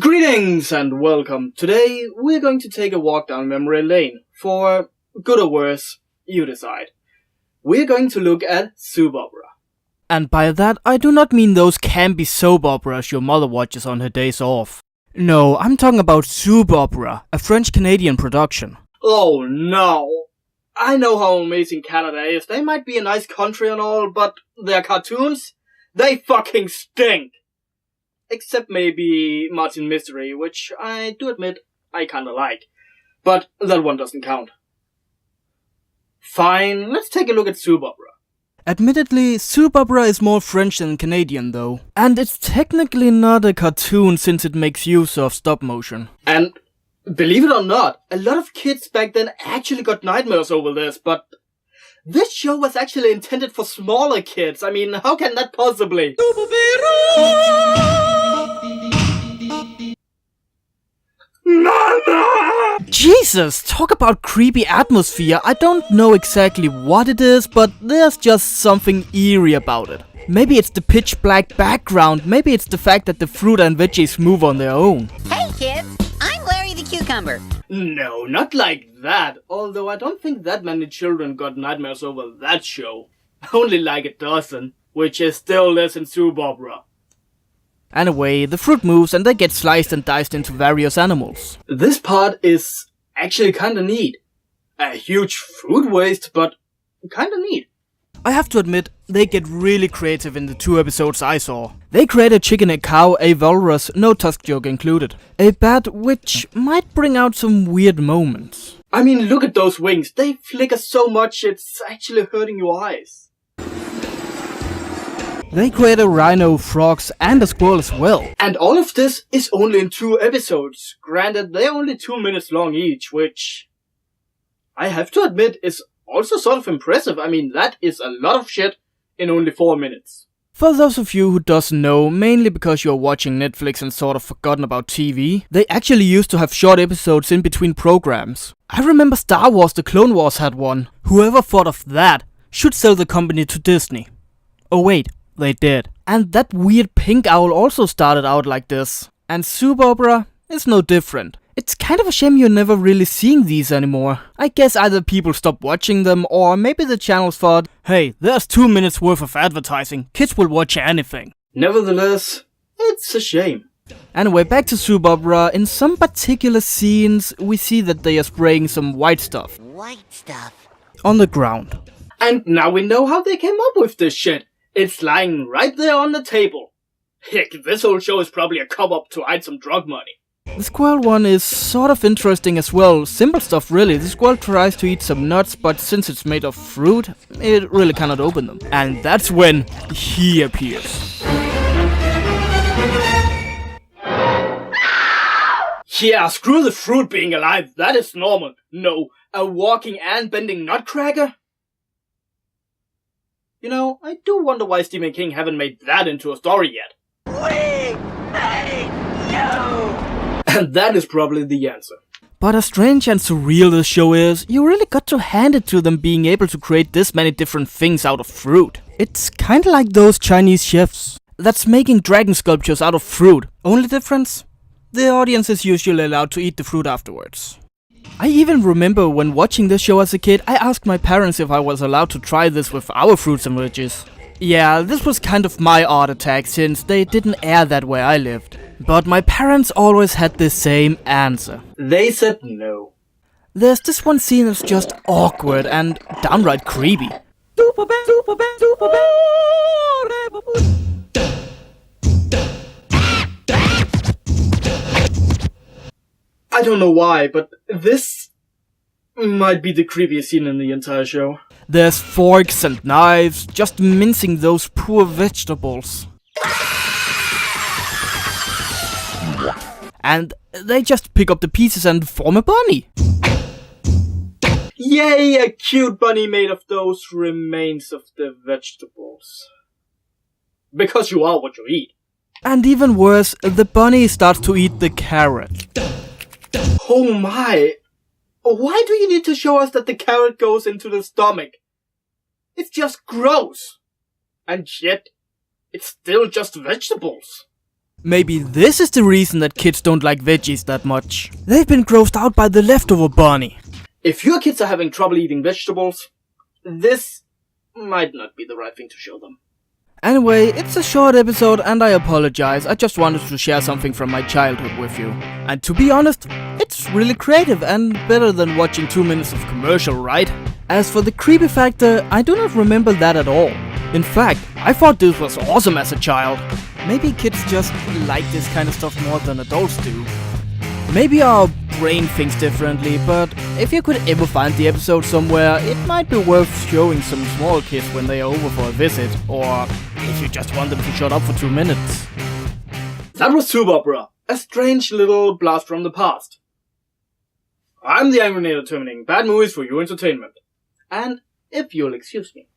Greetings and welcome. Today we're going to take a walk down memory lane. For good or worse, you decide. We're going to look at soap opera. And by that, I do not mean those campy soap operas your mother watches on her days off. No, I'm talking about Soup Opera, a French-Canadian production. Oh no! I know how amazing Canada is. They might be a nice country and all, but their cartoons? They fucking stink! Except maybe Martin Mystery, which I do admit I kinda like. But that one doesn't count. Fine, let's take a look at soap opera. Admittedly, Soup Opera is more French than Canadian though. And it's technically not a cartoon since it makes use of stop motion. And believe it or not, a lot of kids back then actually got nightmares over this, but this show was actually intended for smaller kids. I mean, how can that possibly? Jesus, talk about creepy atmosphere. I don't know exactly what it is, but there's just something eerie about it. Maybe it's the pitch black background, maybe it's the fact that the fruit and veggies move on their own. Hey kids, I'm Larry the Cucumber. No, not like that. Although I don't think that many children got nightmares over that show. Only like a dozen, which is still less than soap opera. Anyway, the fruit moves and they get sliced and diced into various animals. This part is actually kinda neat. A huge food waste, but kinda neat. I have to admit, they get really creative in the 2 episodes I saw. They create a chicken, a cow, a walrus, no tusk joke included. A bat which might bring out some weird moments. I mean, look at those wings. They flicker so much it's actually hurting your eyes. They create a rhino, frogs, and a squirrel as well. And all of this is only in 2 episodes. Granted, they're only 2 minutes long each, which I have to admit is also sort of impressive. I mean, that is a lot of shit in only 4 minutes. For those of you who doesn't know, mainly because you're watching Netflix and sort of forgotten about TV, they actually used to have short episodes in between programs. I remember Star Wars The Clone Wars had one. Whoever thought of that should sell the company to Disney. Oh wait, they did. And that weird pink owl also started out like this. And soap opera is no different. It's kind of a shame you're never really seeing these anymore. I guess either people stopped watching them or maybe the channels thought, hey, there's 2 minutes worth of advertising, kids will watch anything. Nevertheless, it's a shame. Anyway, back to soap opera. In some particular scenes, we see that they are spraying some white stuff. White stuff. On the ground. And now we know how they came up with this shit. It's lying right there on the table. Heck, this whole show is probably a cover-up to hide some drug money. The squirrel one is sort of interesting as well. Simple stuff really. The squirrel tries to eat some nuts, but since it's made of fruit, it really cannot open them. And that's when he appears. Yeah, screw the fruit being alive, that is normal. No, a walking and bending nutcracker? You know, I do wonder why Stephen King haven't made that into a story yet. We made you! And that is probably the answer. But as strange and surreal this show is, you really got to hand it to them being able to create this many different things out of fruit. It's kinda like those Chinese chefs that's making dragon sculptures out of fruit. Only difference? The audience is usually allowed to eat the fruit afterwards. I even remember when watching this show as a kid, I asked my parents if I was allowed to try this with our fruits and veggies. Yeah, this was kind of my art attack since they didn't air that where I lived. But my parents always had the same answer. They said no. There's this one scene that's just awkward and downright creepy. I don't know why, but this might be the creepiest scene in the entire show. There's forks and knives, just mincing those poor vegetables. And they just pick up the pieces and form a bunny. Yay, a cute bunny made of those remains of the vegetables. Because you are what you eat. And even worse, the bunny starts to eat the carrot. Oh my! Why do you need to show us that the carrot goes into the stomach? It's just gross! And yet, it's still just vegetables. Maybe this is the reason that kids don't like veggies that much. They've been grossed out by the leftover bunny. If your kids are having trouble eating vegetables, this might not be the right thing to show them. Anyway, it's a short episode and I apologize, I just wanted to share something from my childhood with you. And to be honest, it's really creative and better than watching 2 minutes of commercial, right? As for the creepy factor, I do not remember that at all. In fact, I thought this was awesome as a child. Maybe kids just like this kind of stuff more than adults do. Maybe our brain thinks differently, but if you could ever find the episode somewhere, it might be worth showing some small kids when they are over for a visit, or if you just want them to shut up for 2 minutes. That was Soup Opera, a strange little blast from the past. I'm the Angrynator terminating bad movies for your entertainment. And if you'll excuse me.